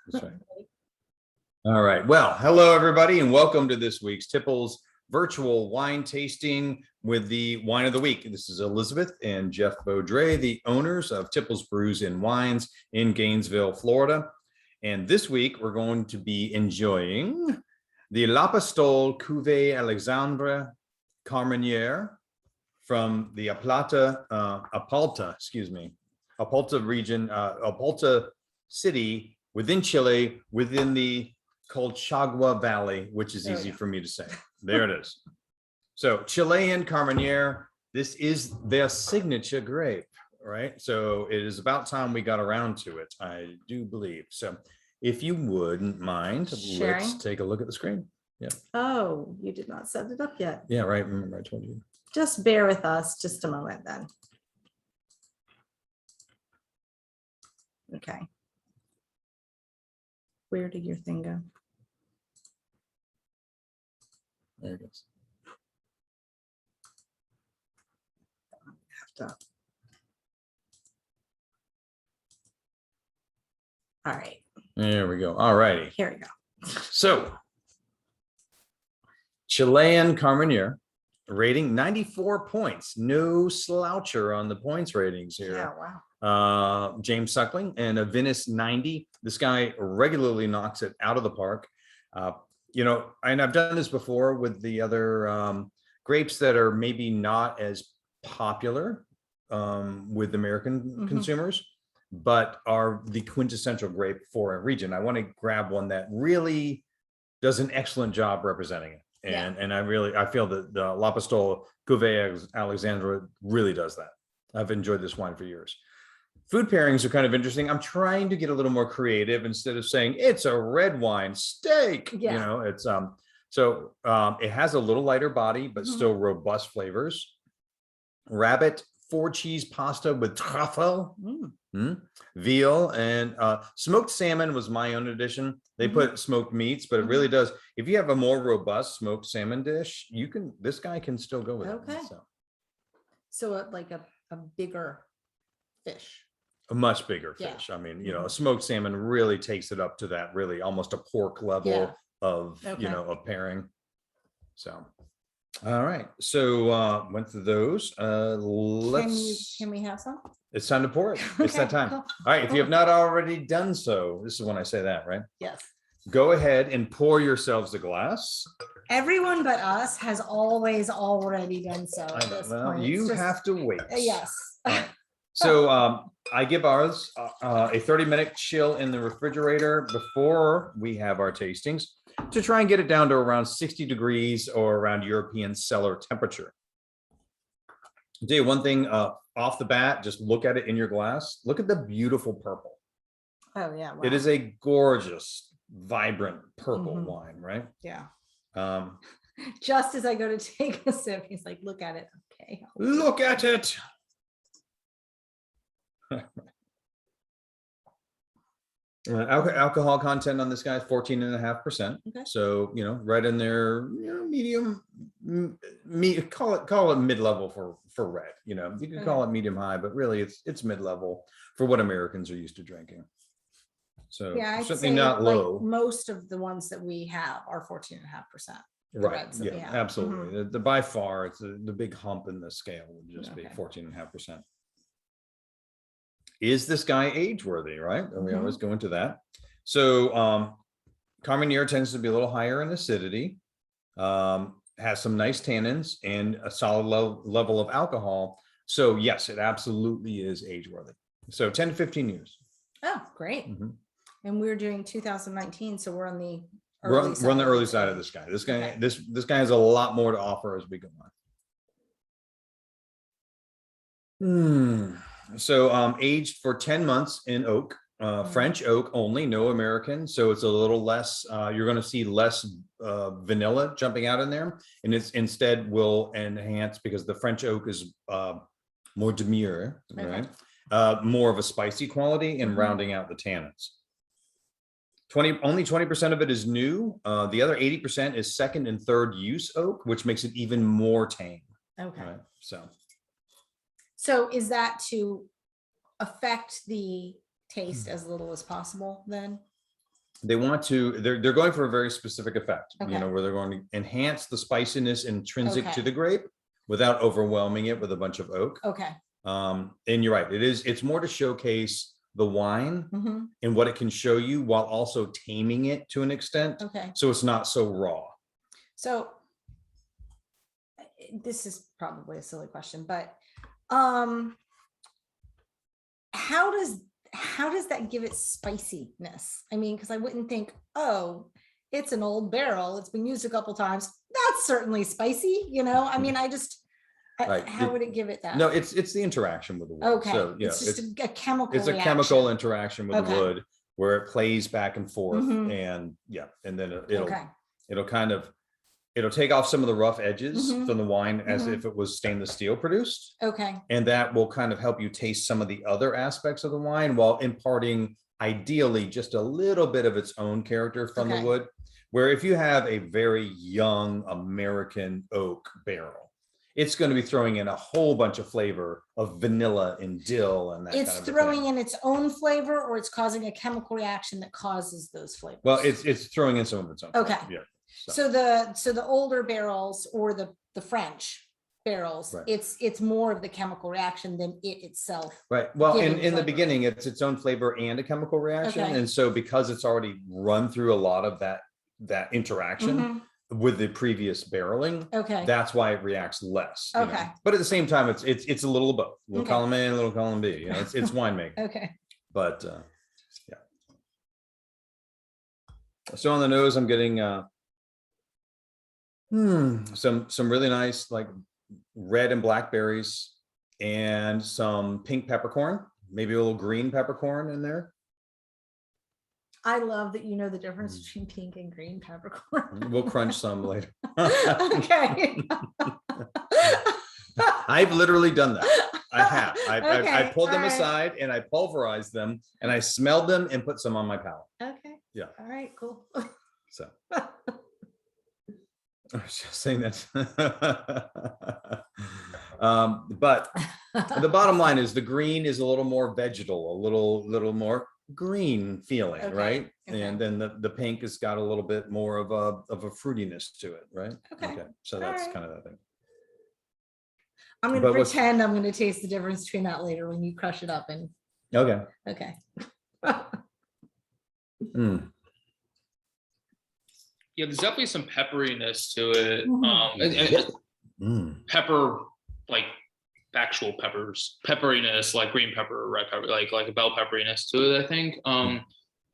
That's right. All right. Well, hello, everybody, and welcome to this week's Tipple's virtual wine tasting with the wine of the week. This is Elizabeth and Jeff Beaudre, the owners of Tipple's Brews and Wines in Gainesville, Florida. And this week, we're going to be enjoying the Lapostolle cuvee Alexandre Carmenere from the Apalta region, Apalta city within Chile, within the Colchagua Valley, which is easy for me to say. There it is. So Chilean Carmenere, this is their signature grape, right? So it is about time we got around to it, I do believe. So if you wouldn't mind, let's take a look at the screen. Yeah. Oh, you did not set it up yet. Yeah, right. Remember I told you. Just bear with us just a moment then. Okay. Where did your thing go? There it goes. All right. There we go. All righty. Here we go. So Chilean Carmenere rating 94 points. No sloucher on the points ratings here. Yeah, wow. James Suckling and a Venice 90. This guy regularly knocks it out of the park. And I've done this before with the other grapes that are maybe not as popular with American consumers, but are the quintessential grape for a region. I want to grab one that really does an excellent job representing it. And I feel that the Lapostolle cuvee Alexandre really does that. I've enjoyed this wine for years. Food pairings are kind of interesting. I'm trying to get a little more creative instead of saying it's a red wine steak. Yeah. It's it has a little lighter body, but still robust flavors. Rabbit 4-cheese pasta with truffle, veal, and smoked salmon was my own addition. They put smoked meats, but it really does. If you have a more robust smoked salmon dish, this guy can still go with it. So like a bigger fish. A much bigger fish. I mean, a smoked salmon really takes it up to that really almost a pork level of pairing. So, all right. So went through those. Can we have some? It's time to pour it. It's that time. All right. If you have not already done so, this is when I say that, right? Yes. Go ahead and pour yourselves a glass. Everyone but us has always already done so at this point. You have to wait. Yes. Right. So I give ours a 30-minute chill in the refrigerator before we have our tastings to try and get it down to around 60 degrees or around European cellar temperature. I'll tell you one thing off the bat, just look at it in your glass. Look at the beautiful purple. Oh, yeah. Wow. It is a gorgeous, vibrant purple wine, right? Yeah. Um, Just as I go to take a sip, he's like, look at it. Okay. Look at it. Alcohol content on this guy is 14.5%. Okay. So, right in there, medium, call it mid-level for red. You can call it medium high, but really it's mid-level for what Americans are used to drinking. So certainly not low. Like most of the ones that we have are 14.5%. Right. Yeah, absolutely. The by far it's the big hump in the scale would just be 14.5%. Is this guy age worthy, right? And we always go into that. So Carmenere tends to be a little higher in acidity, has some nice tannins and a solid level of alcohol. So yes, it absolutely is age worthy. So 10 to 15 years. Oh, great. And we're doing 2019. So we're on the we're on the early side of this guy. This guy, this guy has a lot more to offer as we go on. So aged for 10 months in oak, French oak only, no American. So it's a little less, you're going to see less vanilla jumping out in there. And it's instead will enhance because the French oak is more demure, right? More of a spicy quality and rounding out the tannins. Only 20% of it is new. The other 80% is second and third use oak, which makes it even more tame. Okay. Right? So is that to affect the taste as little as possible then? they want to, they're going for a very specific effect, Okay. you know, where they're going to enhance the spiciness intrinsic to Okay. the grape without overwhelming it with a bunch of oak. Okay. And you're right, it's more to showcase the wine Mhm. and what it can show you while also taming it to an extent. Okay. So it's not so raw. So this is probably a silly question, but how does that give it spiciness? I mean, because I wouldn't think, oh, it's an old barrel, it's been used a couple times, that's certainly spicy, you know. I mean, Right. how would it give it that? No, it's the interaction with the wood. Okay. So yeah, It's just a chemical it's a reaction. chemical interaction with the Okay. wood where it plays back and forth, Mhm. and yeah, and then Okay. it'll take off some of the rough edges Mhm. from the wine as Mhm. if it was stainless steel produced, Okay. and that will kind of help you taste some of the other aspects of the wine while imparting ideally just a little bit of its own character from the Okay. wood. Where if you have a very young American oak barrel, it's going to be throwing in a whole bunch of flavor of vanilla and dill and that It's kind of a throwing thing. in its own flavor, or it's causing a chemical reaction that causes those flavors. Well, it's throwing in some of its own. Okay. Flavor. Yeah. So the older barrels or the French barrels, Right. it's more of the chemical reaction than it itself. Right. Well, giving in the flavor. beginning, it's its own flavor and a chemical reaction. Okay. And so because it's already run through a lot of that interaction Mhm. with the previous barreling, Okay. that's why it reacts less. You know? Okay. But at the same time, it's a little of both. A little Okay. column A, a little column B. You know, it's winemaking. Okay. But yeah. So on the nose, I'm getting some really nice like red and blackberries and some pink peppercorn, maybe a little green peppercorn in there. I love that you know the difference between pink and green peppercorn. We'll crunch some later. Okay. I've literally done that. I have. I Okay, pulled them all right. aside and I pulverized them and I smelled them and put some on my palate. Okay. Yeah. All right, cool. So I was just saying that. But the bottom line is the green is a little more vegetal, a little more green feeling, Okay, right? okay. And then the pink has got a little bit more of a fruitiness to it, right? Okay, So all that's right. kind of the thing. I'm gonna But what's- pretend I'm gonna taste the difference between that later when you crush it up and Okay. okay. Mm. Yeah, there's definitely some pepperiness to it. Mhm. And Mm. pepper, like actual peppers, pepperiness, like green pepper, red pepper, like a bell pepperiness to it, I think. And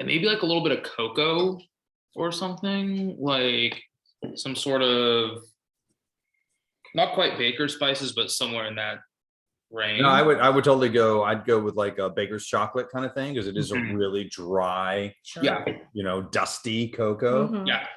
maybe like a little bit of cocoa or something, like some sort of not quite baker spices, but somewhere in that range. No, I would totally go. I'd go with like a baker's chocolate kind of thing because it is a Mhm. really dry, Sure. Yeah, dusty cocoa. Mhm. yeah.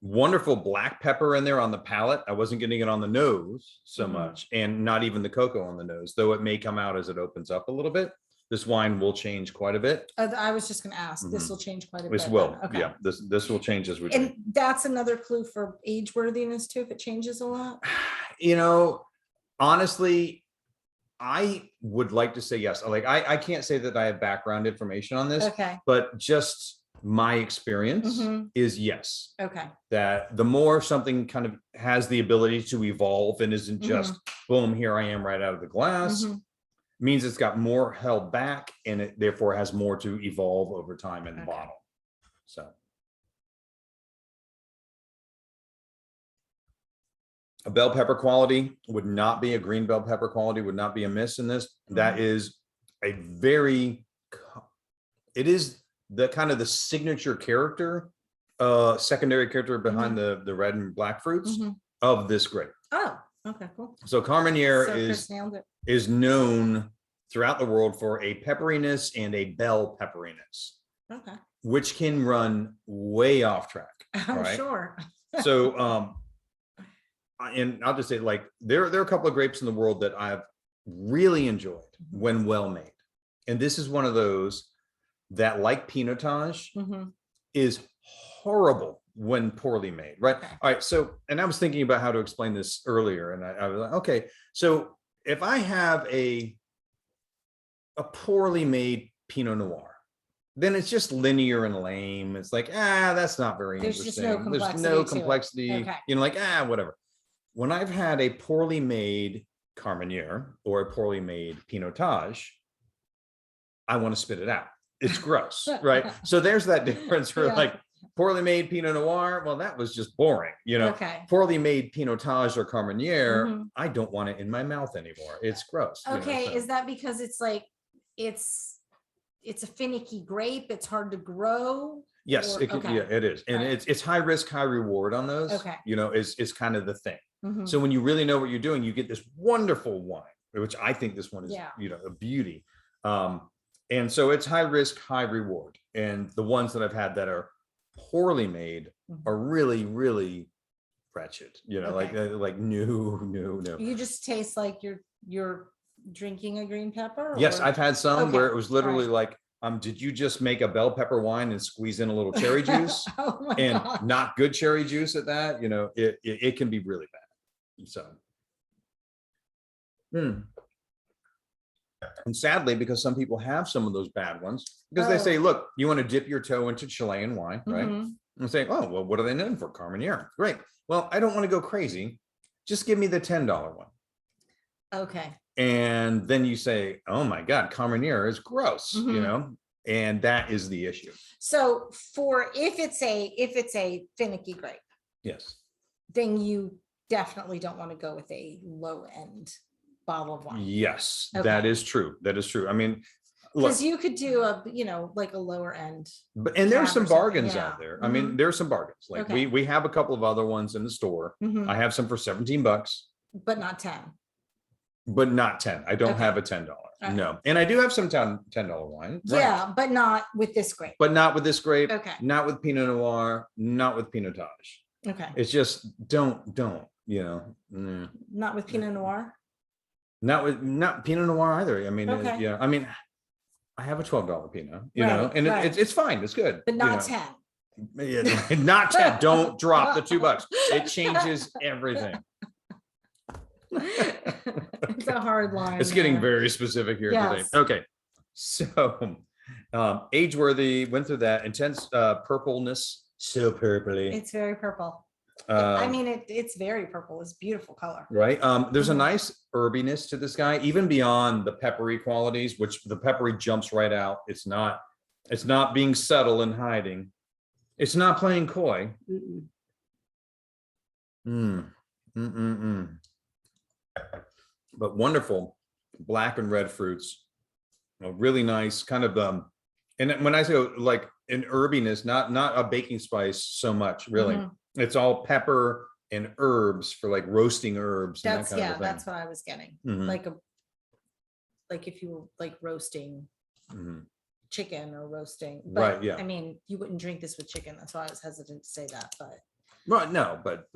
Wonderful black pepper in there on the palate. I wasn't getting it on the nose so Mhm. much, and not even the cocoa on the nose, though it may come out as it opens up a little bit. This wine will change quite a bit. I was just gonna ask, this Mhm. will change quite a bit. This will, then. Okay. yeah. This will change as we drink. And that's another clue for age worthiness too, if it changes a lot. Honestly, I would like to say yes. Like I can't say that I have background information on this, Okay. but just my experience Mhm. is yes. Okay. That the more something kind of has the ability to evolve and isn't just boom, here I am right out of the glass, Mhm. means it's got more held back and it therefore has more to evolve over time in the Okay. bottle. So a bell pepper quality would not be a green bell pepper quality, would not be amiss in this. That is a it is the kind of the signature character, secondary character behind the red and black fruits Mhm. of this grape. Oh, okay, cool. So Carmenere So Chris nailed it. is known throughout the world for a pepperiness and a bell pepperiness, Okay. which can run way off track. I'm right? sure. So and I'll just say, like, there are a couple of grapes in the world that I've really enjoyed when well made. And this is one of those that, like Pinotage, Mhm. is horrible when poorly made, right? Okay. All right. So, and I was thinking about how to explain this earlier, and I was like, okay, so if I have a poorly made Pinot Noir, then it's just linear and lame. It's like, that's not very There's just interesting. no There's no complexity to it. complexity, Okay. you know, like, whatever. When I've had a poorly made Carmenere or a poorly made Pinotage, I want to spit it out. It's gross, right? So there's that difference for Yeah. like poorly made Pinot Noir. Well, that was just boring, you know. Okay. Poorly made Pinotage or Carmenere, Mhm. I don't want it in my mouth anymore. It's gross. you know, Okay, so. is that because it's like, it's a finicky grape, it's hard to grow? Yes, Or- it can, okay. yeah, it is. And Right. it's high risk, high reward on those. Okay. You know, is kind of the thing. Mhm. So when you really know what you're doing, you get this wonderful wine, which I think this one is, Yeah. you know, a beauty. And so it's high risk, high reward. And the ones that I've had that are poorly made Mhm. are really, really wretched, you know, Okay. like no. You just taste like you're drinking a green pepper? Yes, or- I've had some where Okay, it was literally right. like, did you just make a bell pepper wine and squeeze in a little cherry juice? Oh my And God. not good cherry juice at that, you know, it can be really bad. So. And sadly, because some people have some of those bad ones, because they say, Oh. look, you want to dip your toe into Chilean wine, right? Mhm. And say, oh, well, what are they known for? Carmenere. Great. Well, I don't want to go crazy. Just give me the $10 one. Okay. And then you say, oh my God, Carmenere is gross, you Mhm. know, and that is the issue. So for if it's a finicky grape, Yes. then you definitely don't want to go with a low end bottle of wine. Yes, that Okay. is true. That is true. I mean, look, Because you could do like a lower end. and there's cab some or something, bargains yeah. out there. I mean, there's some bargains. Like Okay. we have a couple of other ones in the store. Mhm. I have some for $17, But not 10. but not 10. I don't Okay. have a $10. Right. No. And I do have some $10 wine. right. Yeah, but not with this grape. But not with this grape, Okay. not with Pinot Noir, not with Pinotage. Okay. It's just don't, you know. Not with Pinot Noir. Not Pinot Noir either. I mean, Okay. yeah, I mean, I have a $12 Pinot, you Right, know, and right. it's fine. It's good. But you not know. 10. Yeah, not 10. Don't drop the $2. It changes everything. It's a hard line. It's getting there. very specific here today. Yes. Okay. So age-worthy, went through that intense purpleness, so purpley. It's very purple. I Um, mean, it's very purple. It's beautiful color. right. There's a Mhm. nice herbiness to this guy, even beyond the peppery qualities, which the peppery jumps right out. It's not being subtle and hiding. It's not playing coy. But wonderful black and red fruits. Really nice kind of and when I say like an herbiness, not a baking spice so much, really. Mhm. It's all pepper and herbs for like roasting herbs. And That's that kind yeah, of a thing. that's what I was getting. Mhm. Like if you were like roasting Mhm. chicken or roasting. Right, But yeah. I mean, you wouldn't drink this with chicken. That's why I was hesitant to say that. But Right, no, but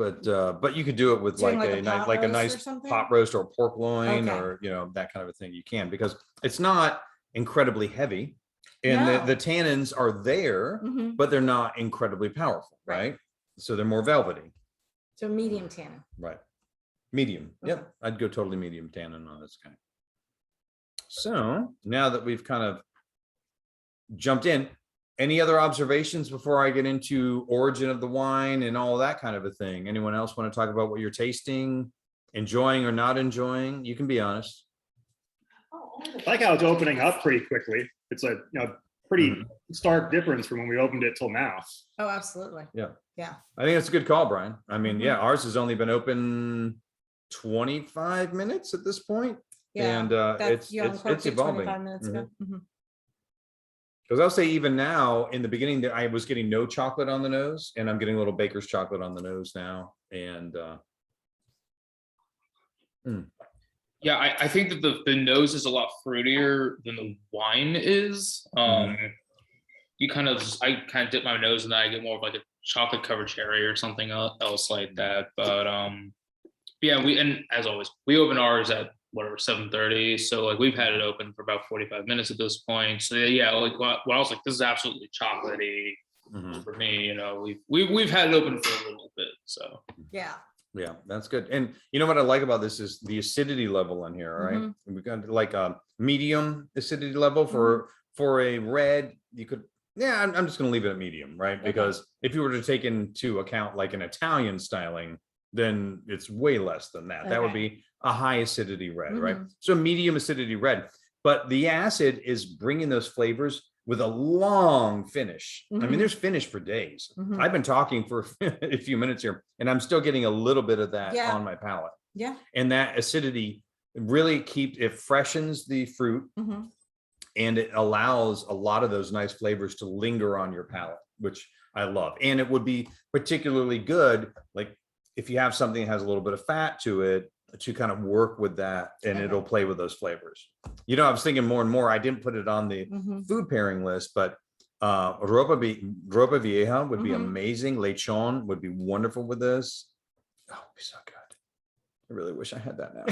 you could do it with Doing like like a a pot like a roast or nice something? pot roast or pork loin Okay. or that kind of a thing. You can, because it's not incredibly heavy, and No. the tannins are there, Mhm. but they're not incredibly powerful, Right. right? So they're more velvety, So medium tannin. right? Medium. Okay. Yep, I'd go totally medium tannin on this guy. So now that we've kind of jumped in, any other observations before I get into origin of the wine and all that kind of a thing? Anyone else want to talk about what you're tasting, enjoying or not enjoying? You can be honest. I like how it's opening up pretty quickly. It's a pretty stark difference from when we opened it till now. Oh, absolutely. Yeah. Yeah. I think that's a good call, Brian. I mean, Mhm. yeah, ours has only been open 25 minutes at this point. Yeah. And That's you it's uncorked it evolving. 25 minutes ago. Mhm. Because I'll say even now, in the beginning, that I was getting no chocolate on the nose, and I'm getting a little baker's chocolate on the nose now. And Yeah, I think that the nose is a lot fruitier than the wine is. You kind of I kind of dip my nose and then I get more of like a chocolate covered cherry or something else like that. But yeah, and as always, we open ours at whatever 7:30. So like we've had it open for about 45 minutes at this point. So yeah, like what I was like, this is absolutely chocolatey for me. You know, we've had it open for a little bit. So Yeah. yeah, that's good. And you know what I like about this is the acidity level in here, right? We've got like a medium acidity level for a red. You could Yeah, I'm just going to leave it at medium, right? Okay. Because if you were to take into account like an Italian styling, then it's way less than that. That would Okay. be a high acidity red, right? Mhm. So medium acidity red, but the acid is bringing those flavors with a long finish. I Mhm. mean, there's finish for days. Mhm. I've been talking for a few minutes here, and I'm still getting a little bit of that Yeah. on my palate. Yeah. And that acidity really it freshens the fruit, Mhm. and it allows a lot of those nice flavors to linger on your palate, which I love. And it would be particularly good, like if you have something that has a little bit of fat to it, to kind of work with that, and Okay. it'll play with those flavors. You know, I was thinking more and more, I didn't put it on the Mhm. food pairing list, but ropa vieja would be Mhm. amazing. Lechon would be wonderful with this. Oh, it'd be so good. I really wish I had that now.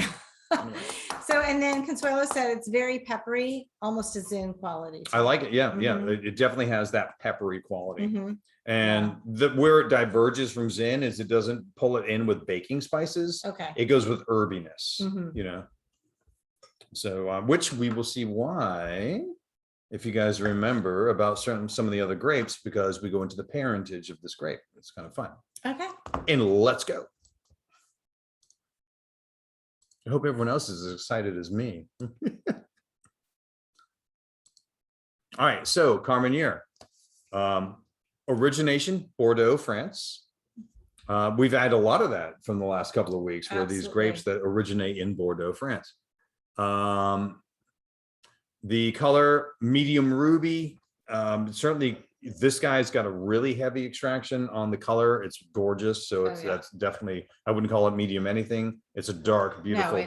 Anyway. So, and then Consuelo said it's very peppery, almost as in quality. I like it. Yeah, yeah. Mhm. It definitely has that peppery quality. Mhm. And where it diverges from Zin is it doesn't pull it in with baking spices. Okay. It goes with herbiness, Mhm. you know. So, which we will see why, if you guys remember about some of the other grapes, because we go into the parentage of this grape. It's kind of fun. Okay. And let's go. I hope everyone else is as excited as me. All right, so Carmenere. Origination, Bordeaux, France. We've had a lot of that from the last couple of weeks, where these grapes that originate in Bordeaux, France. The color, medium ruby. Certainly, this guy's got a really heavy extraction on the color. It's gorgeous. So it's that's definitely, I wouldn't call it medium anything. It's a dark, beautiful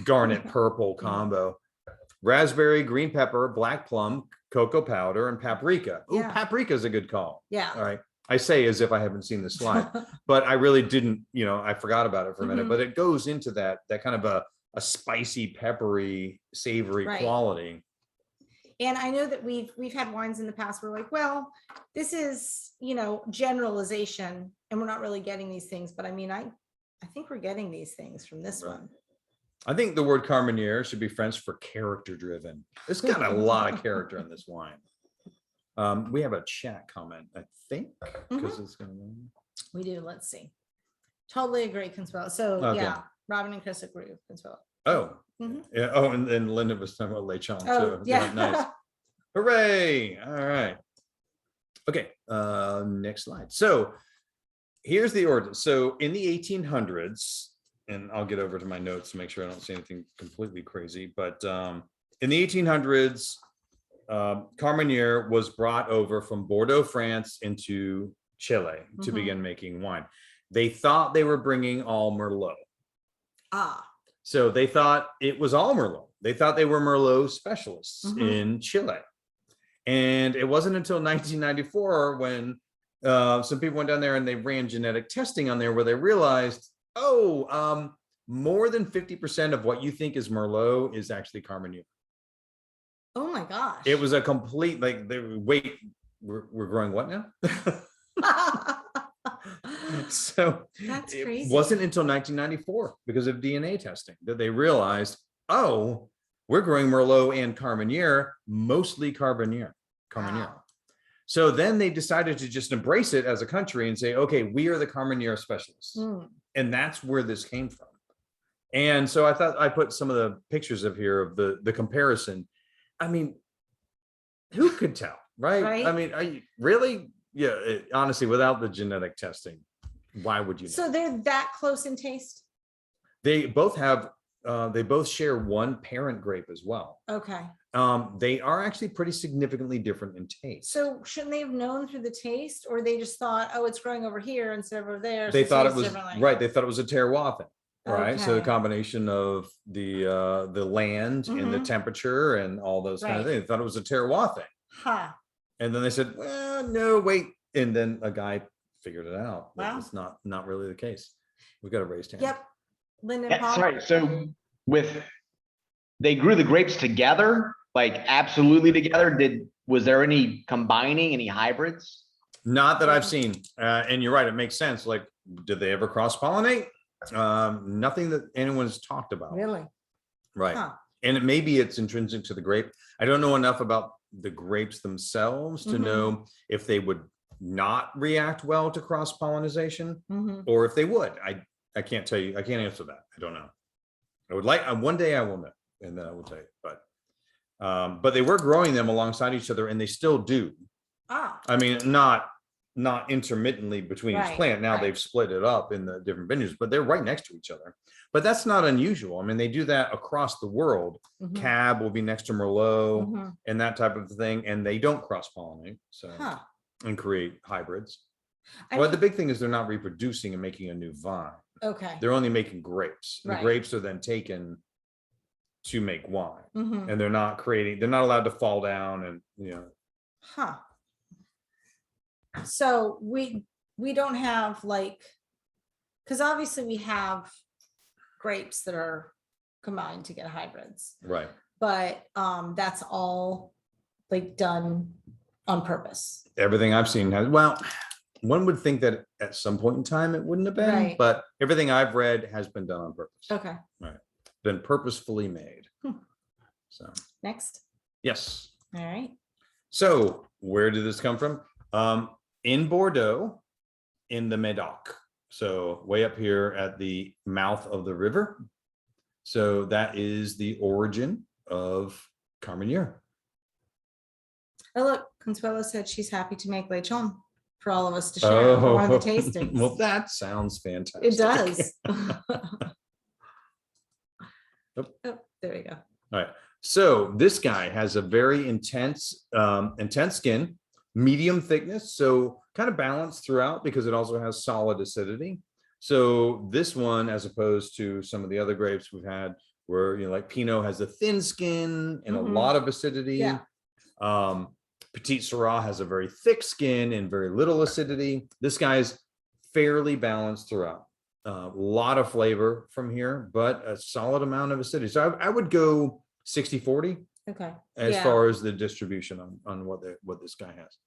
garnet purple combo. Raspberry, green pepper, black plum, cocoa powder, and paprika. Oh, paprika is a good call. Yeah. All right. I say as if I haven't seen the slide, but I really didn't, you know, I forgot about it for a minute, but it goes into that kind of a spicy, peppery, savory quality. And I know that we've had wines in the past where we're like, well, this is, you know, generalization, and we're not really getting these things. But I mean, I think we're getting these things from this one. I think the word Carmenere should be French for character driven. It's got a lot of character in this wine. We have a chat comment, I think, because it's going to. We do. Let's see. Totally agree, Consuelo. So yeah, Robin and Chris agree with Consuelo. Oh, yeah. Oh, and Linda was talking about Lechon too. Yeah. Nice. Hooray. All right. Okay. Next slide. So here's the origin. So in the 1800s, and I'll get over to my notes to make sure I don't say anything completely crazy, but in the 1800s, Carmenere was brought over from Bordeaux, France into Chile to begin making wine. They thought they were bringing all Merlot. So they thought it was all Merlot. They thought they were Merlot specialists in Chile. And it wasn't until 1994 when some people went down there and they ran genetic testing on there, where they realized, more than 50% of what you think is Merlot is actually Carmenere. Oh my gosh. It was a complete, like, wait, we're growing what now? So that's crazy. It wasn't until 1994, because of DNA testing, that they realized, oh, we're growing Merlot and Carmenere, mostly Carmenere. Wow. So then they decided to just embrace it as a country and say, okay, we are the Carmenere specialists. And that's where this came from. And so I thought I put some of the pictures of here of the comparison. I mean, who could tell, right? I mean, are you really? Yeah, honestly, without the genetic testing, why would you know? So they're that close in taste? They both have, they both share one parent grape as well. Okay. They are actually pretty significantly different in taste. So shouldn't they have known through the taste, or they just thought, oh, it's growing over here instead of over there? They thought it was right. They thought it was a terroir thing, right? Okay. So the combination of the land and the temperature and all those kind of things. They thought it was a terroir thing. And then they said, well, no, wait. And then a guy figured it out. Wow. It's not really the case. We've got a raised hand. Yep. Linda, that's right. So they grew the grapes together, like absolutely together. Was there any combining, any hybrids? Not that I've seen. And you're right, it makes sense. Like, did they ever cross-pollinate? Nothing that anyone's talked about. Really? Right. And maybe it's intrinsic to the grape. I don't know enough about the grapes themselves to Mhm. know if they would not react well to cross pollination Mhm. or if they would. I can't tell you. I can't answer that. I don't know. I would like one day I will know, and then I will tell you. But they were growing them alongside each other, and they still do. Ah, I mean, not intermittently between each Right, plant. Now right. they've split it up in the different vineyards, but they're right next to each other. But that's not unusual. I mean, they do that across the world. mhm, Cab will be next to Merlot mhm. and that type of thing, and they don't cross pollinate, so Huh. and create hybrids. I Well, the mean, big thing is they're not reproducing and making a new vine. okay. They're only making grapes. And the Right. grapes are then taken to make wine, Mhm. and they're not creating. They're not allowed to fall down, and Huh. So we don't have like, because obviously we have grapes that are combined to get hybrids, right. but that's all like done on purpose. Everything I've seen has, well, one would think that at some point in time it wouldn't have been, Right. but everything I've read has been done on purpose. Okay, Been purposefully made. Hmm. So, next. yes. All right. So where did this come from? In Bordeaux, in the Médoc. So way up here at the mouth of the river. So that is the origin of Carmenere. Oh, look, Consuelo said she's happy to make lechon for all of us to share for one of the tastings. Well, that sounds fantastic. It does. Yep. Oh, there we go. All right. So this guy has a very intense skin, medium thickness, so kind of balanced throughout because it also has solid acidity. So this one, as opposed to some of the other grapes we've had, where like Pinot has a thin skin and a Mhm. lot of acidity. Yeah. Petit Syrah has a very thick skin and very little acidity. This guy's fairly balanced throughout. A lot of flavor from here, but a solid amount of acidity. So I would go 60-40 Okay. as Yeah. far as the distribution on what this guy has.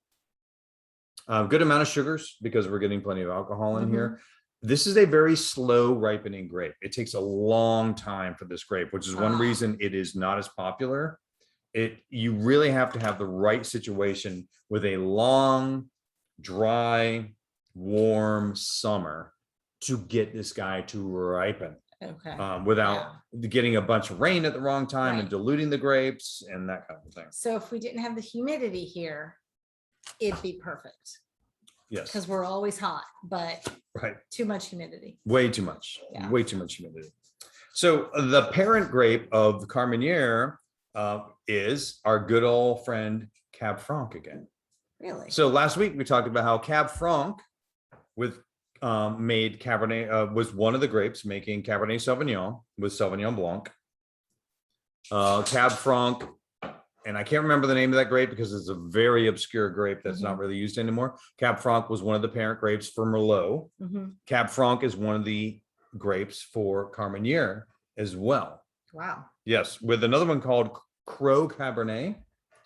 Good amount of sugars because we're getting plenty of alcohol in here. This is a very slow ripening grape. It takes a long time for this grape, which is one reason it is not as popular. You really have to have the right situation with a long, dry, warm summer to get this guy to ripen. Okay. Without getting a bunch of rain at the wrong time and Right. diluting the grapes and that kind of thing. So if we didn't have the humidity here, it'd be perfect Yes, because we're always hot, but right. too much humidity. Way too much. Yeah. Way too much humidity. So the parent grape of Carmenere is our good old friend Cab Franc again. Really? So last week we talked about how Cab Franc made Cabernet, was one of the grapes making Cabernet Sauvignon with Sauvignon Blanc. Cab Franc, and I can't remember the name of that grape because it's a very obscure grape that's not really used anymore. Cab Franc was one of the parent grapes for Merlot. Mhm. Cab Franc is one of the grapes for Carmenere as well. Wow. Yes, with another one called Crow Cabernet,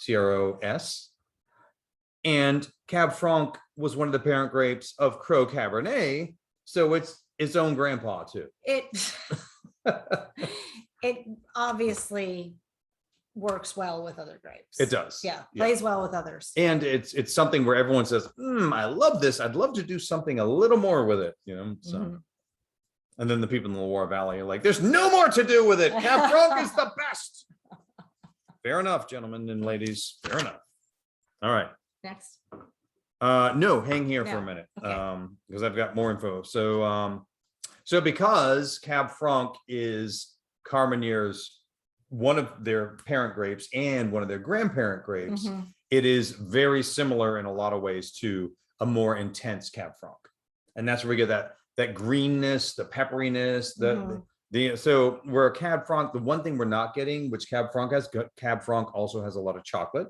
CROS. And Cab Franc was one of the parent grapes of Crow Cabernet, so it's its own grandpa too. It obviously works well with other grapes. It does. Yeah, Yeah. plays well with others. And it's something where everyone says, I love this. I'd love to do something a little more with it, So, Mhm. and then the people in the Loire Valley are like, there's no more to do with it. Cab Franc is the best. Fair enough, gentlemen and ladies. Fair enough. All right. Next. No, hang here for a No. minute. Okay. Because I've got more info. So because Cab Franc is Carmenere's one of their parent grapes and one of their grandparent grapes, Mhm. it is very similar in a lot of ways to a more intense Cab Franc. And that's where we get that greenness, the pepperiness, so where Cab Franc, the one thing we're not getting, which Cab Franc has, Cab Franc also has a lot of chocolate.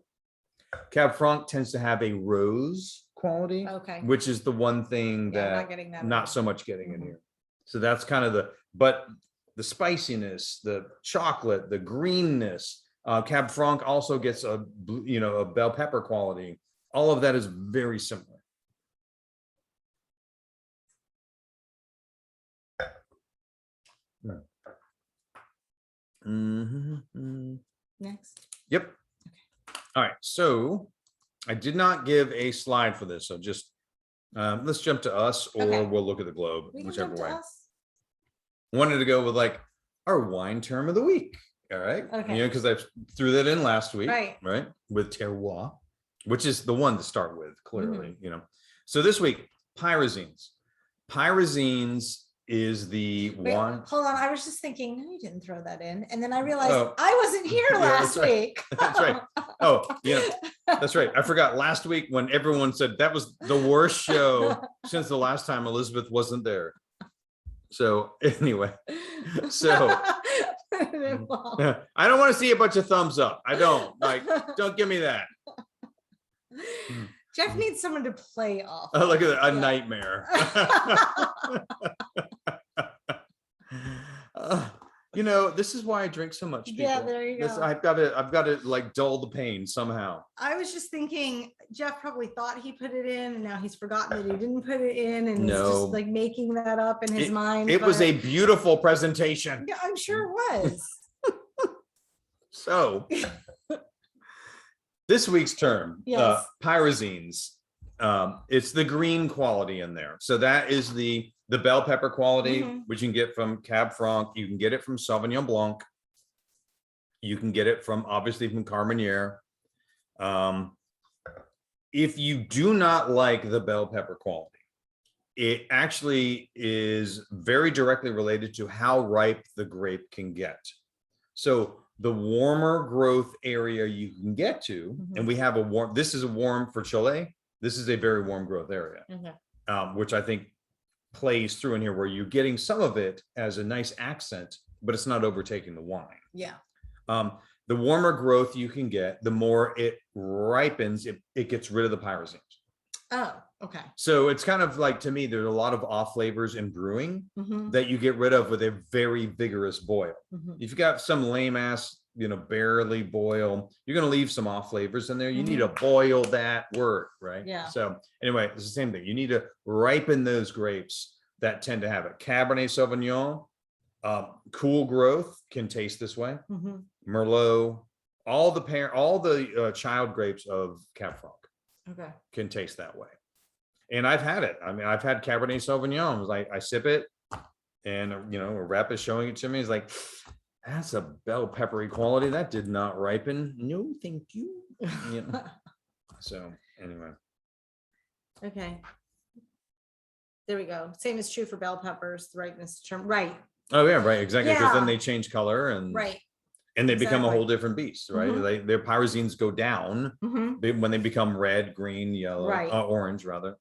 Cab Franc tends to have a rose quality, Okay. which is the one thing Yeah, I'm that not getting that. not at so all. much getting in Mhm. here. So that's kind of but the spiciness, the chocolate, the greenness. Cab Franc also gets a bell pepper quality. All of that is very similar. Next. Yep. All right, so I did not give a slide for this, so just let's jump to us, or Okay. we'll look at the globe, We can whichever jump to way. us. Wanted to go with like our wine term of the week. All right, Okay. you know, because I threw that in last week, Right. with terroir, which is the one to start with, clearly, Mm-hmm. you know. So this week, pyrazines. Pyrazines is the Wait, wine. hold on. I was just thinking, no, you didn't throw that in. And then I realized Oh. I wasn't here Yeah, last that's right. week. That's right. Oh, yeah, that's right. I forgot last week when everyone said that was the worst show since the last time Elizabeth wasn't there. So anyway, so I don't want to see a bunch of thumbs up. I don't don't give me that. Jeff needs someone to play off. Oh, look at that, a Yeah. nightmare. You know, this is why I drink so much. Yeah, people. there you This, go. I've got to like dull the pain somehow. I was just thinking, Jeff probably thought he put it in, and now he's forgotten that he didn't put it in, and he's No. just like making that up in his mind. It was but- a beautiful presentation. Yeah, I'm sure it was. So this week's term, Yes. pyrazines. It's the green quality in there. So that is the bell pepper quality, Mhm. which you can get from Cab Franc. You can get it from Sauvignon Blanc. You can get it from, obviously, from Carmenere. If you do not like the bell pepper quality, it actually is very directly related to how ripe the grape can get. So the warmer growth area you can get to, and we have this is a warm for Chile. This is a very warm growth area, which I think plays through in here, where you're getting some of it as a nice accent, but it's not overtaking the wine. Yeah. The warmer growth you can get, the more it ripens, it gets rid of the pyrazines. Oh, okay. So it's kind of like, to me, there's a lot of off flavors in brewing Mhm. that you get rid of with a very vigorous boil. Mhm. If you got some lame ass, barely boil, you're going to leave some off flavors in there. You need to boil that wort, right? Yeah. So anyway, it's the same thing. You need to ripen those grapes that tend to have it. Cabernet Sauvignon, cool growth can taste this way. Mhm. Merlot, all the child grapes of Cab Franc Okay. can taste that way. And I've had it. I mean, I've had Cabernet Sauvignon. It was like, I sip it, and a rep is showing it to me. It's like, that's a bell peppery quality. That did not ripen. No, thank you. So anyway. Okay. There we go. Same is true for bell peppers, the ripeness term. Right. Oh yeah, right, exactly. Because then Yeah. they change color and Right. and they become a Exactly. whole different beast, right? Their pyrazines go down Mhm. when they become red, green, yellow, Right. orange rather.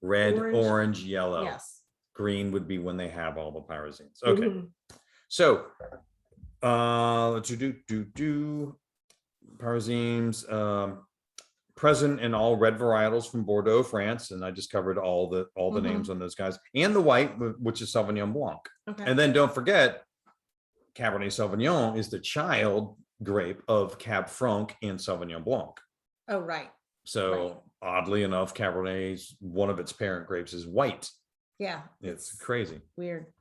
Red, orange, yellow. Yes. Green would be when they have all the pyrazines. Okay. Mhm. So, let's do pyrazines, present in all red varietals from Bordeaux, France, and I just covered all the names on those guys, and the white, which is Sauvignon Blanc. Okay. And then don't forget, Cabernet Sauvignon is the child grape of Cab Franc and Sauvignon Blanc. Oh, right. So oddly enough, Cabernet's one of its parent grapes is white. Yeah. It's crazy. Weird.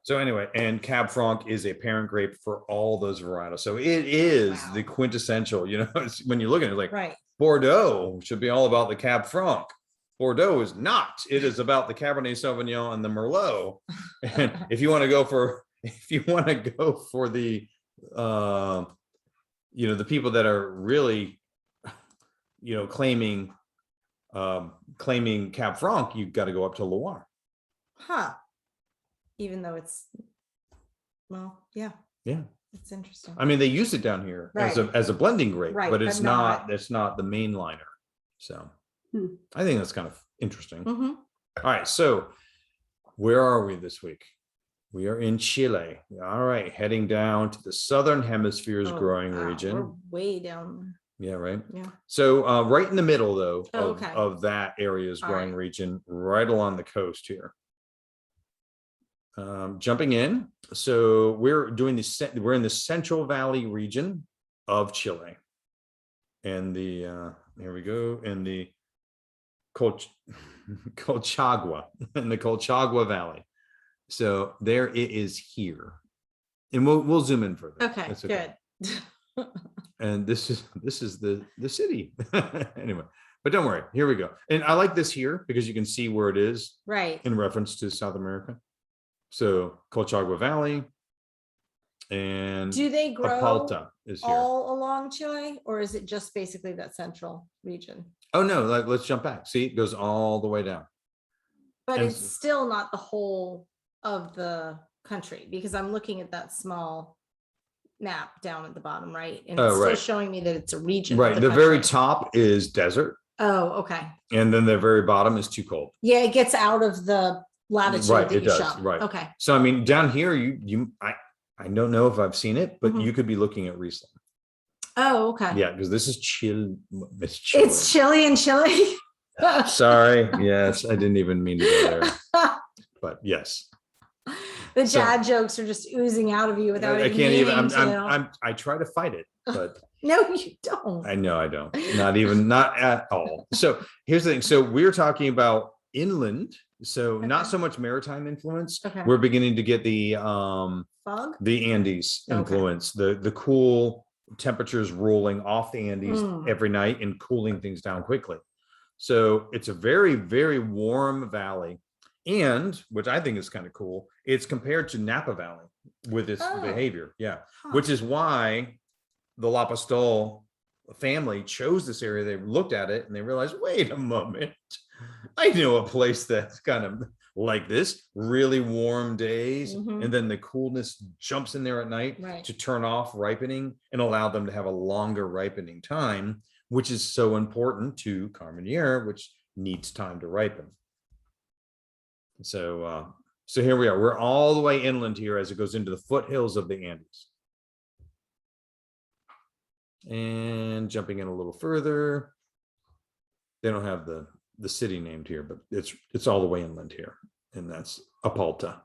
So anyway, and Cab Franc is a parent grape for all those varietals. So it is Wow. the quintessential, when you look at it, like Right. Bordeaux should be all about the Cab Franc. Bordeaux is not. It is about the Cabernet Sauvignon and the Merlot. And if you want to go for the, the people that are really, claiming Cab Franc, you've got to go up to Loire. Huh. Even though it's, well, yeah. Yeah. It's interesting. I mean, they use it down here as a blending grape, Right, but but it's not the main liner. So I think that's kind of interesting. Mhm. All right. So where are we this week? We are in Chile. All right. Heading down to the Southern Hemisphere's Oh, growing wow, region. We're way down Yeah. Right. there. Yeah. So right in the middle, though, Oh, of, okay. of that area's All growing right. region, right along the coast here. Jumping in. So we're in the Central Valley region of Chile. And here we go, in the Colchagua, in the Colchagua Valley. So there it is here. And we'll zoom in further. Okay, That's good. And this is the city. Anyway, but don't worry, here we go. And I like this here because you can see where it is Right. in reference to South America. So Colchagua Valley and Do they grow Apalta is here. all along Chile, or is it just basically that central region? Oh no, like let's jump back. See, it goes all the way down. But And it's still not the whole of the country, because I'm looking at that small map down at the bottom, right? And Oh, it's still right. showing me that it's a region. of Right. The very country. top is desert, Oh, okay. and then the very bottom is too cold. Yeah, it gets out of the latitude Right, that it you does, show. right. Okay. So I mean, down here, I don't know if I've seen it, but Mhm. you could be looking at Riesling. Oh, okay. Yeah, because this is Chile. It's Chile. It's chilly in Chile. Sorry. Yes, I didn't even mean to go there, but yes. The So- dad jokes are just oozing out of you without I even can't even. meaning to. I try to fight it, but No, you don't. I know I don't. Not at all. So here's the thing. So we're talking about inland. So not Okay. so much maritime influence. Okay. We're beginning to get the Fog? Andes Okay. influence, the cool temperatures rolling off the Andes Mm. every night and cooling things down quickly. So it's a very, very warm valley. And which I think is kind of cool, it's compared to Napa Valley with its Oh. behavior. Yeah. Huh. Which is why the Lapostolle family chose this area. They looked at it and they realized, wait a moment, I know a place that's kind of like this, really warm days, Mhm. and then the coolness jumps in there at night Right. to turn off ripening and allow them to have a longer ripening time, which is so important to Carmenere, which needs time to ripen. So here we are. We're all the way inland here as it goes into the foothills of the Andes. And jumping in a little further, they don't have the city named here, but it's all the way inland here, and that's Apalta.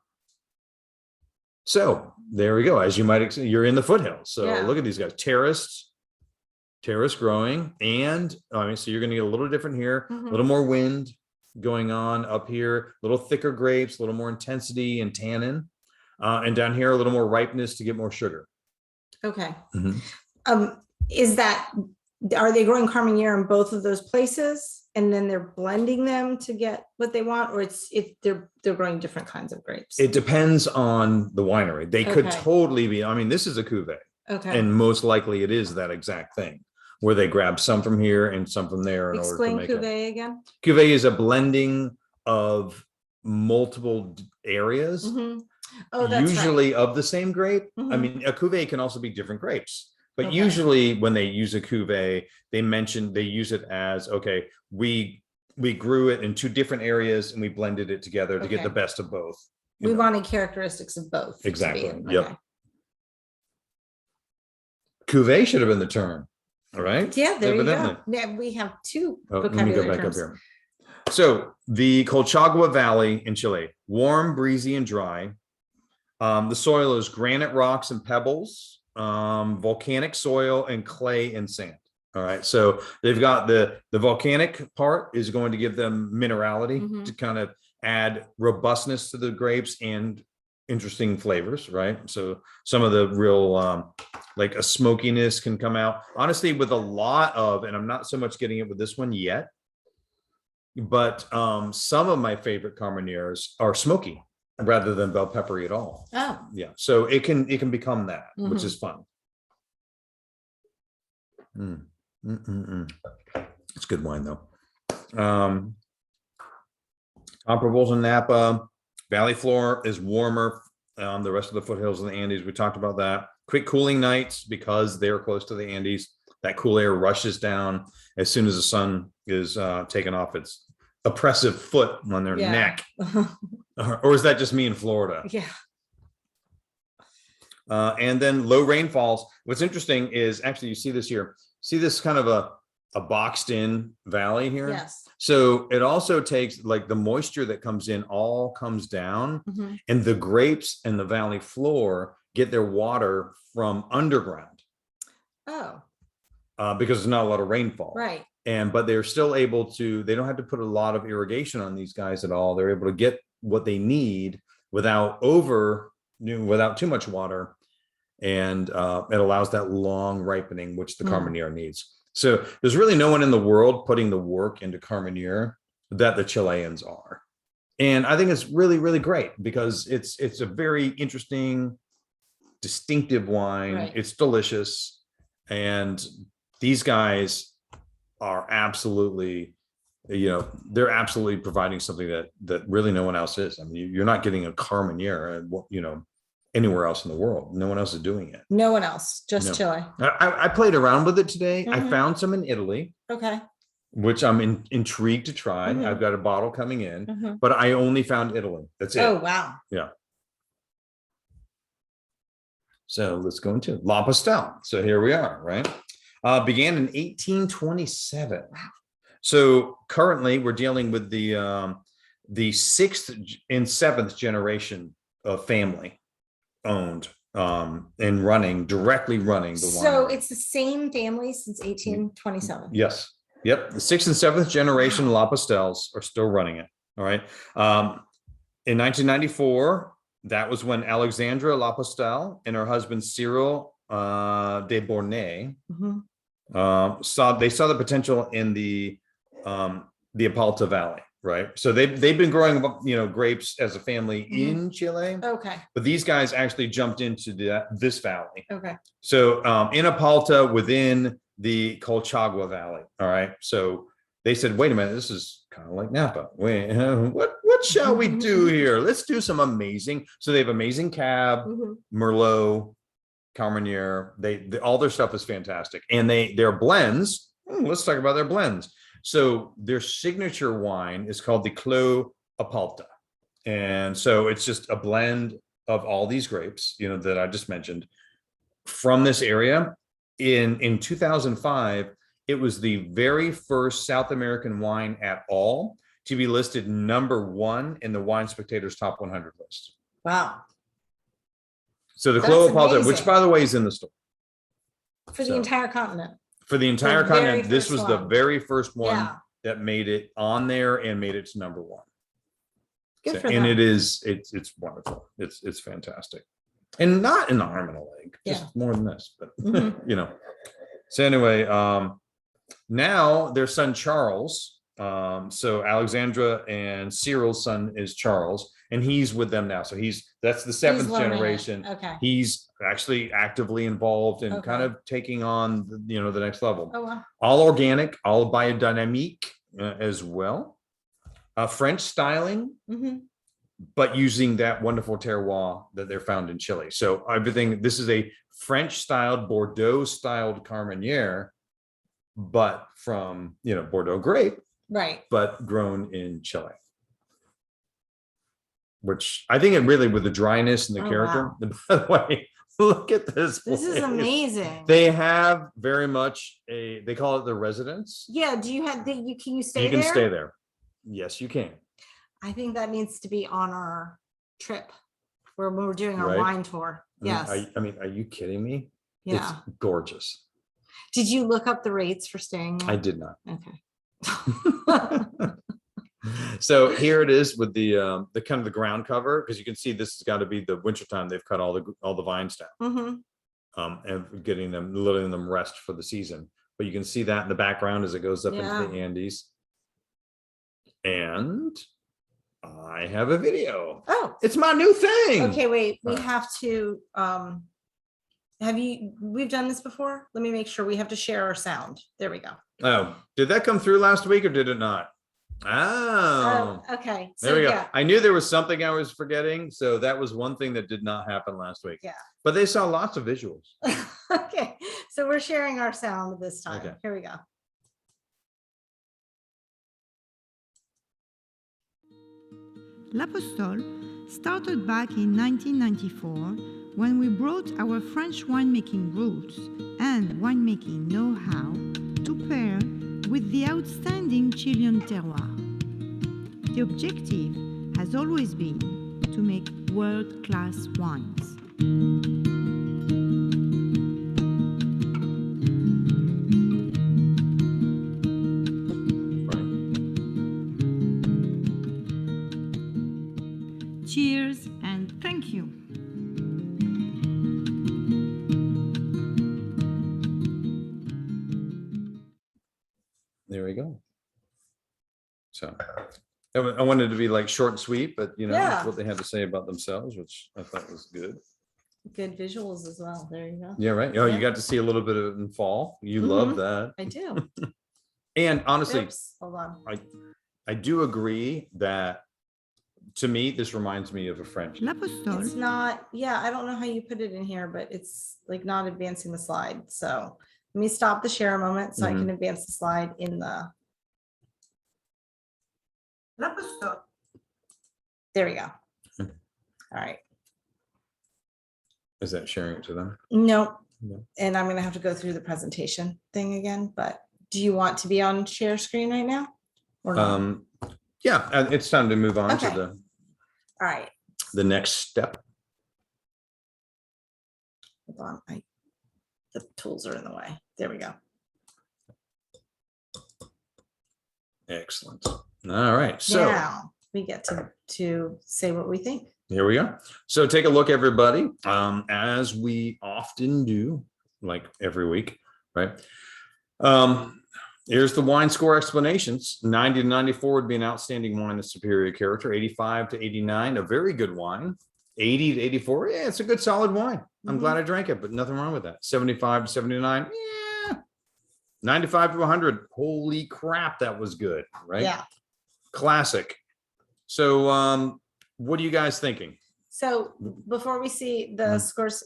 So there we go. As you might, you're in the foothills. So Yeah. look at these guys, terrace growing, and I mean, so you're going to get a little different here, a Mhm. little more wind going on up here, a little thicker grapes, a little more intensity and tannin, and down here a little more ripeness to get more sugar. Okay. Mhm. Are they growing Carmenere in both of those places, and then they're blending them to get what they want, or they're growing different kinds of grapes? It depends on the winery. They could Okay. totally be. I mean, this is a cuvee, Okay. and most likely it is that exact thing, where they grab some from here and some from there in order to Explain make it. cuvee again. Cuvee is a blending of multiple areas, Mhm. Oh, that's right. usually of the same grape. I Mhm. mean, a cuvee can also be different grapes, but Okay. usually when they use a cuvee, they use it as, okay, we grew it in two different areas and we blended it together to get Okay. the best of both. you We know. wanted characteristics of both. to be Exactly. in. Yep. Okay. Cuvee should have been the term. All right. Yeah, there you Evidently. go. Yeah, we have two Oh, let me go vocabulary back up terms. here. So the Colchagua Valley in Chile, warm, breezy, and dry. The soil is granite rocks and pebbles, volcanic soil, and clay and sand. All right. So they've got the volcanic part is going to give them minerality Mhm. to kind of add robustness to the grapes and interesting flavors, right? So some of the real like a smokiness can come out. Honestly, with a lot of, and I'm not so much getting it with this one yet, but some of my favorite Carmeneres are smoky rather than bell peppery at all. Oh, Yeah, so it can become that, which Mhm. is fun. It's good wine though. Comparables in Napa. Valley floor is warmer. The rest of the foothills of the Andes, we talked about that. Quick cooling nights because they're close to the Andes. That cool air rushes down as soon as the sun is taken off its oppressive foot on their Yeah. neck. Or is that just me in Florida? yeah. And then low rainfalls. What's interesting is actually you see this here. See this kind of a boxed in valley here? Yes. So it also takes like the moisture that comes in all comes down, Mhm. and the grapes and the valley floor get their water from underground Oh, because there's not a lot of rainfall. right. But they're still able to, they don't have to put a lot of irrigation on these guys at all. They're able to get what they need without too much water. and it allows that long ripening, which the Mm. Carmenere needs. So there's really no one in the world putting the work into Carmenere that the Chileans are. And I think it's really, really great because it's a very interesting, distinctive wine. Right. It's delicious. And these guys are absolutely, they're absolutely providing something that really no one else is. I mean, you're not getting a Carmenere, anywhere else in the world. No one else is doing it. No one else, just No. Chile. I played around with it today. I Mhm. found some in Italy, Okay. which I'm intrigued to try. Mhm. I've got a bottle coming in, Mhm. but I only found Italy. That's it. Oh, wow. So let's go into Lapostolle. So here we are, right? Began in 1827. So currently we're dealing with the sixth and seventh generation of family owned and directly running the So winery. it's the same family since 1827. Yes. Yep. The sixth and seventh generation Lapostelles are still running it. All right. In 1994, that was when Alexandre Lapostolle and her husband Cyril de Bornay Mhm. saw the potential in the Apalta Valley, right? So they've been growing, grapes as a family Mhm. in Chile, Okay. but these guys actually jumped into this valley. Okay. So in Apalta, within the Colchagua Valley, all right. So they said, "Wait a minute, this is kind of like Napa. Wait, what shall we do here? Let's do some amazing." So they have amazing Cab, Mhm. Merlot, Carmenere. They all their stuff is fantastic, and their blends. Let's talk about their blends. So their signature wine is called the Clos Apalta, and so it's just a blend of all these grapes, that I just mentioned from this area. In 2005, it was the very first South American wine at all to be listed #1 in the Wine Spectator's Top 100 list. Wow. So the That's Clos Apalta, which amazing. by the way is in the store For the So- entire continent. for the entire The very continent, this first was the one. very first one Yeah. that made it on there and made it to #1. Good So- for and them. it's wonderful. It's fantastic, and not an arm and a leg, just Yeah. more than this. But Mhm. So anyway, now their son Charles. So Alexandra and Cyril's son is Charles, and he's with them now. So that's the seventh He's learning it. generation. Okay. He's actually actively involved and kind Okay. of taking on the next level. Oh, wow. All organic, all biodynamique as well. French styling, Mhm. but using that wonderful terroir that they're found in Chile. So this is a French styled, Bordeaux styled Carmenere, but from, Bordeaux grape, Right. but grown in Chile. Which I think it really, with the dryness and the Oh, character, wow. by the way, look at this. This is place. amazing. They have very much they call it the residence. Yeah. Do you have can you stay You can there? stay there. Yes, you can. I think that needs to be on our trip where we're doing our Right. wine tour. Yes. Are you kidding me? Yeah. It's gorgeous. Did you look up the rates for staying there? I did not. Okay. So here it is with the kind of the ground cover, because you can see this has got to be the wintertime. They've cut all the vines down, Mhm. and letting them rest for the season. But you can see that in the background as it goes up into the Yeah. Andes. And I have a video. Oh, It's my new thing. okay. Wait, we Alright. have to, we've done this before? Let me make sure we have to share our sound. There we go. Oh, did that come through last week or did it not? Oh, Okay. there So we go. yeah, I knew there was something I was forgetting. So that was one thing that did not happen last week. Yeah. But they saw lots of visuals. okay. So we're sharing our sound this time. Okay. Here we go. Lapostolle started back in 1994 when we brought our French winemaking roots and winemaking know-how to pair with the outstanding Chilean terroir. The objective has always been to make world-class wines. Cheers and thank you. So I wanted to be like short and sweet, but you know, Yeah. that's what they had to say about themselves, which I thought was good. Good visuals as well. There you go. Yeah, right. Oh, Yeah. you got to see a little bit of it in fall. You love that. I do. And honestly, Oops, hold on. I do agree that to me, this reminds me of a French. Lapostolle. It's not, yeah, I don't know how you put it in here, but it's like not advancing the slide. So let me stop the share a moment so I can advance the slide in the. Lapostolle. There we go. All right. Is that sharing it to them? Nope. No. And I'm gonna have to go through the presentation thing again, but do you want to be on share screen right now? Or not? Yeah, it's time to move on to Okay. the All right, the next step. hold on. The tools are in the way. There we go. Excellent. All right. So Now we get to say what we think. here we go. So take a look, everybody, as we often do, like every week, right? Here's the wine score explanations. 90 to 94 would be an outstanding wine of superior character. 85 to 89, a very good wine. 80 to 84, yeah, it's a good solid wine. I'm glad I drank it, but nothing wrong with that. 75 to 79, yeah. 95 to 100, holy crap, that was good, right? Yeah. Classic. So what are you guys thinking? So before we see the scores,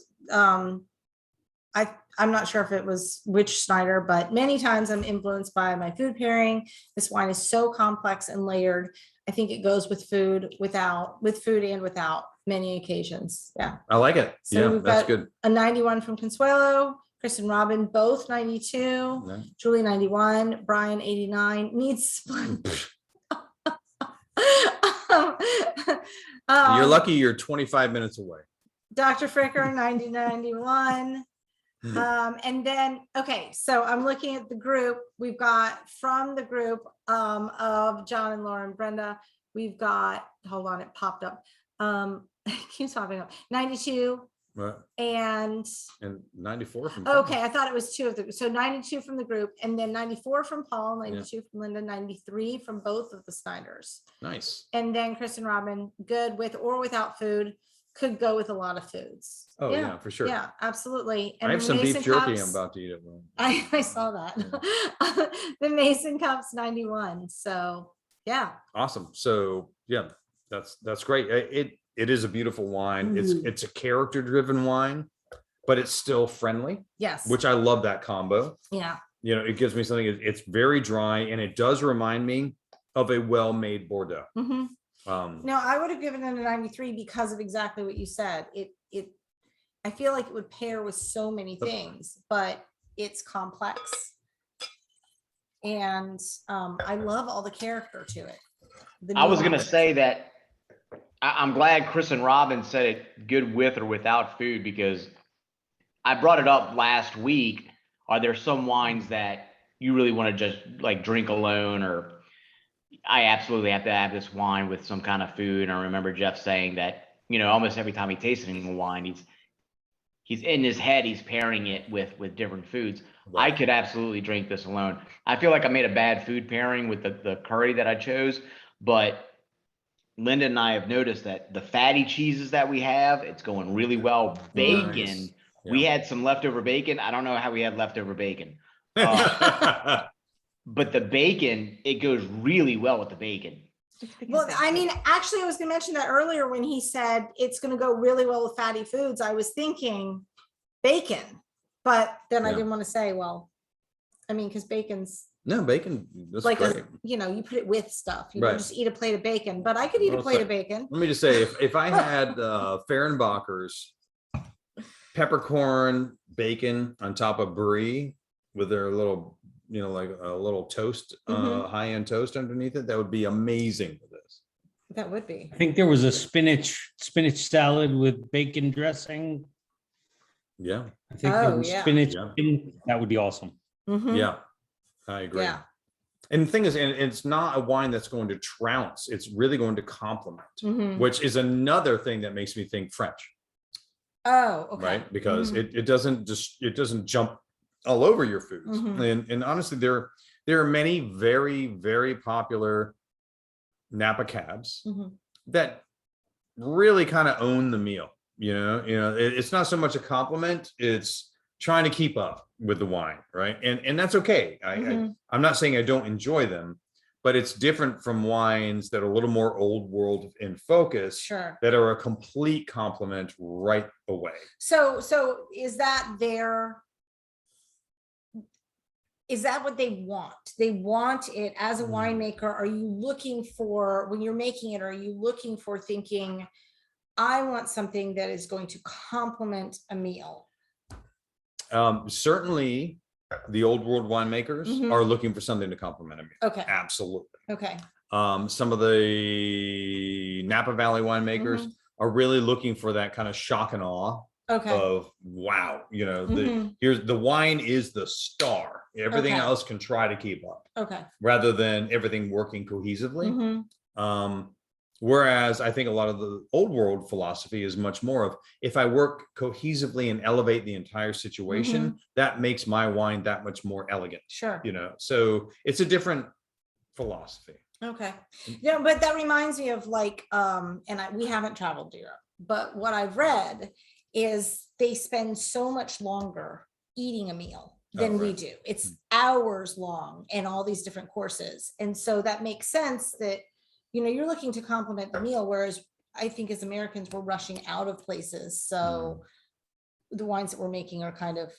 I'm not sure if it was which Snyder, but many times I'm influenced by my food pairing. This wine is so complex and layered. I think it goes with food, with food and without many occasions. Yeah. I like it. So Yeah, we've that's got good. a 91 from Consuelo, Chris and Robin, both 92, Yeah. Julie 91, Brian 89, needs split. You're lucky you're 25 minutes away. Dr. Fricker, 91. And then, okay, so I'm looking at the group. We've got from the group of John and Lauren, Brenda, we've got, hold on, it popped up. It keeps popping up. 92 Right. and 94 from Paul. okay, I thought it was two of them. So 92 from the group, and then 94 from Paul, 92 from Linda, 93 from both of the Snyders. Nice. And then Chris and Robin, good with or without food, could go with a lot of foods. Oh yeah, for sure. Yeah, absolutely. I have the some beef Mason jerky cups- I'm about to eat it. I saw that. The Mason Cup's 91. So yeah. Awesome. So yeah, that's great. It is a beautiful wine. It's a character driven wine, but it's still friendly, Yes. which I love that combo. Yeah. You know, it gives me something. It's very dry, and it does remind me of a well-made Bordeaux. Mhm. No, I would have given it a 93 because of exactly what you said. I feel like it would pair with so many things, but it's complex. And I love all the character to it. I was gonna say that I'm glad Chris and Robin said it good with or without food, because I brought it up last week. Are there some wines that you really want to just like drink alone, or I absolutely have to have this wine with some kind of food? And I remember Jeff saying that, you know, almost every time he tastes a wine, he's in his head, he's pairing it with different foods. Right. I could absolutely drink this alone. I feel like I made a bad food pairing with the curry that I chose, but Linda and I have noticed that the fatty cheeses that we have, it's going really well. Bacon, Nice. we Yeah. had some leftover bacon. I don't know how we had leftover bacon. But the bacon, it goes really well with the bacon. Well, I mean, actually, I was going to mention that earlier when he said it's going to go really well with fatty foods. I was thinking bacon, but then I Yeah. didn't want to say, well, I mean, because bacon's No, bacon. That's like, great. you know, you put it with stuff. You Right. don't just eat a plate of bacon, but I could eat a Well, plate so- of bacon. Let me just say, if I had Fehrenbacher's peppercorn bacon on top of brie with their little, you know, like a little toast, Mhm. high-end toast underneath it, that would be amazing for this. That would be. I think there was a spinach salad with bacon dressing. Yeah, I think Oh, there was yeah. spinach. Yeah. That would be awesome. Mhm. yeah, I agree. Yeah. And the thing is, and it's not a wine that's going to trounce. It's really going to complement, Mhm. which is another thing that makes me think French, Oh, okay. right? Because Mhm. it doesn't jump all over your foods. Mhm. And honestly, there are many very, very popular Napa cabs Mhm. that really kind of own the meal. It's not so much a compliment, it's trying to keep up with the wine, right? And that's okay. Mhm. I'm not saying I don't enjoy them, but it's different from wines that are a little more old world in focus, Sure. that are a complete compliment right away. So is that what they want? They want it as a winemaker. Are you looking for, when you're making it, are you looking for thinking, I want something that is going to complement a meal? Certainly the old world winemakers Mhm. are looking for something to complement a meal. Okay. Absolutely. Okay. Some of the Napa Valley winemakers Mhm. are really looking for that kind of shock and awe Okay. of wow, Mhm. here's the wine is the star. Everything Okay. else can try to keep up, Okay. rather than everything working cohesively. Mhm. Whereas I think a lot of the old world philosophy is much more of, if I work cohesively and elevate the entire situation, that makes my wine that much more elegant. Sure. So it's a different philosophy. Okay. Yeah, but that reminds me of like, we haven't traveled to Europe, but what I've read is they spend so much longer eating a meal than we right. do. It's hours long and all these different courses. And so that makes sense that, you're looking to complement the meal, whereas I think as Americans, we're rushing out of places. So the wines that we're making are kind of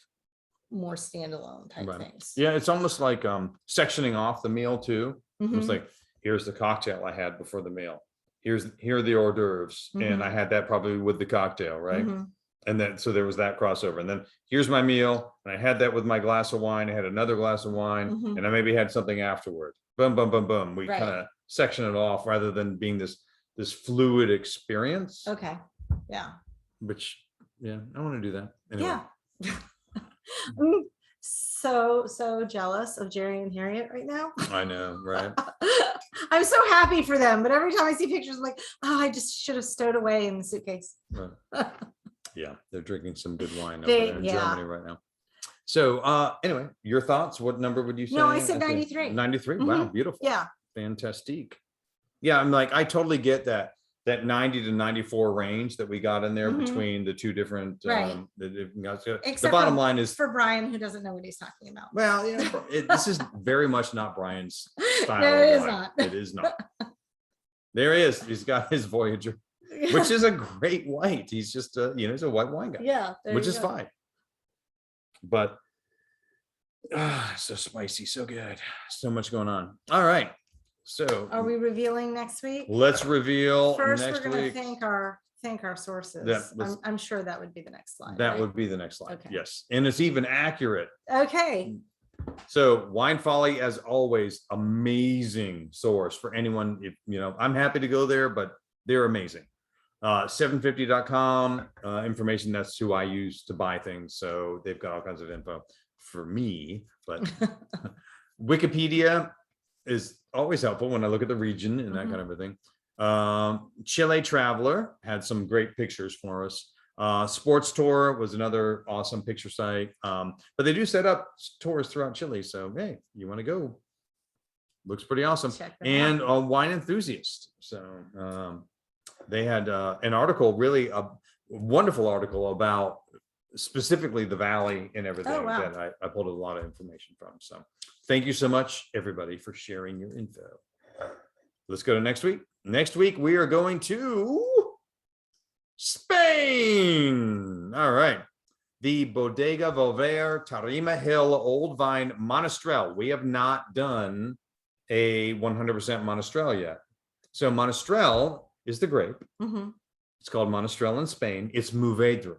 more standalone type Right. things. Yeah, it's almost like sectioning off the meal too. It's Mhm. like, here's the cocktail I had before the meal. Here are the hors d'oeuvres, and I had that probably with the cocktail, right? Mhm. And then so there was that crossover. And then here's my meal, and I had that with my glass of wine. I had another glass of wine, Mhm. and I maybe had something afterward. Boom, boom, boom, boom. We Right. kind of section it off rather than being this fluid experience. Okay. Yeah. Which, yeah, I want to do that. Anyway. Yeah. I'm so jealous of Jerry and Harriet right now. I know, right? I'm so happy for them, but every time I see pictures, I'm like, oh, I just should have stowed away in the suitcase. Right. Yeah, they're drinking some good wine over They- there in yeah. Germany right now. So anyway, your thoughts? What number would you say? No, I said 93. 93. Wow, Mhm. beautiful. Yeah. Fantastic. Yeah, I'm like, I totally get that 90 to 94 range that we got in there Mhm. between the two different Right. the Except bottom for- line is, For Brian, who doesn't know what he's talking about. well, this is very much not Brian's style. No, of it is wine. not. It is not. There he is. He's got his Voyager, which is a great white. He's just he's a white wine guy. Yeah. there Which you is go. fine. But so spicy, so good, so much going on. All right, so Are we revealing next week? let's reveal First, we're next gonna week. thank our sources. let's- I'm sure that would be the next slide. That right? would be the next slide. Okay. Yes, and it's even accurate. Okay. So Wine Folly, as always, amazing source for anyone. If I'm happy to go there, but they're amazing. 750.com information. That's who I use to buy things. So they've got all kinds of info for me, but Wikipedia is always helpful when I look at the region and that kind of a thing. Chile Traveler had some great pictures for us. Sports Tour was another awesome picture site. But they do set up tours throughout Chile. So, hey, you want to go? Looks pretty awesome. Check them And Wine Enthusiast. So they had an article, really a wonderful article about specifically the valley and everything wow. that I pulled a lot of information from. So thank you so much, everybody, for sharing your info. Let's go to next week. Next week, we are going to Spain. All right. The Bodega Volver Tarima Hill Old Vine Monastrell. We have not done a 100% Monastrell yet. So Monastrell is the grape. Mhm. It's called Monastrell in Spain. It's Mourvedre.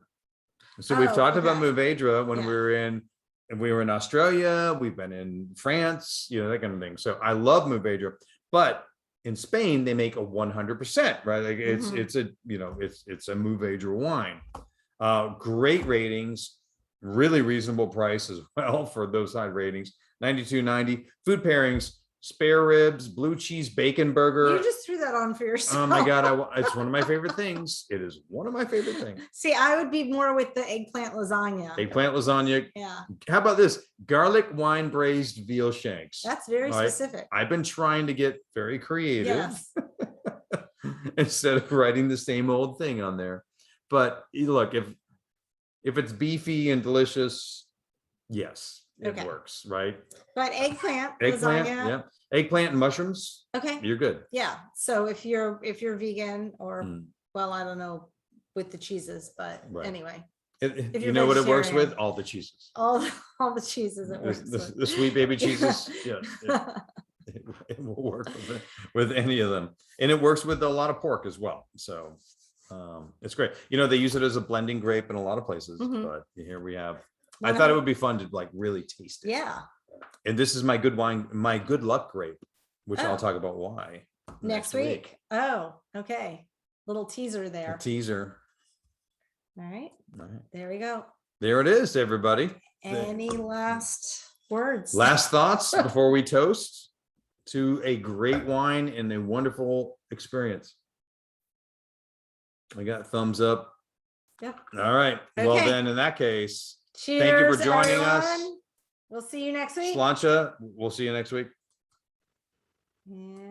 So we've Oh, talked about okay. Mourvedre when Yeah. we were in Australia. We've been in France, that kind of thing. So I love Mourvedre, but in Spain they make a 100%, right? Like it's a it's a Mourvedre wine. Great ratings, really reasonable price as well for those high ratings. 92.90. Food pairings spare ribs, blue cheese bacon burger. You just threw that on for yourself. Oh my God, it's one of my favorite things. It is one of my favorite things. See, I would be more with the eggplant lasagna. Eggplant lasagna. Yeah, How about this? Garlic wine braised veal shanks. that's very All right. specific. I've been trying to get very creative Yes. instead of writing the same old thing on there. But look, if it's beefy and delicious, yes, it Okay. works, right? But eggplant Eggplant, lasagna. yeah. Eggplant and mushrooms, Okay. you're good. Yeah. So if you're vegan or Mm. well, I don't know with the cheeses, but Right. anyway, You you're know what it works vegetarian. with? All the cheeses. all the cheeses it works The with. sweet baby cheeses. Yes. It will work with any of them. And it works with a lot of pork as well. So it's great. You know, they use it as a blending grape in a lot of places, Mhm. but here we have. Well, I thought it would be fun to like really taste it. Yeah. And this is my good wine, my good luck grape, which Oh. I'll talk about why Next week. Oh, okay. Little teaser A there. teaser. All right. All right. There we go. There it is, everybody. Any last words? Last thoughts before we toast to a great wine and a wonderful experience. I got thumbs up. Yep. All right. Well, Okay. then in that case, Cheers, for joining us. everyone. We'll see you next week. Slancha, we'll see you next week. Yeah.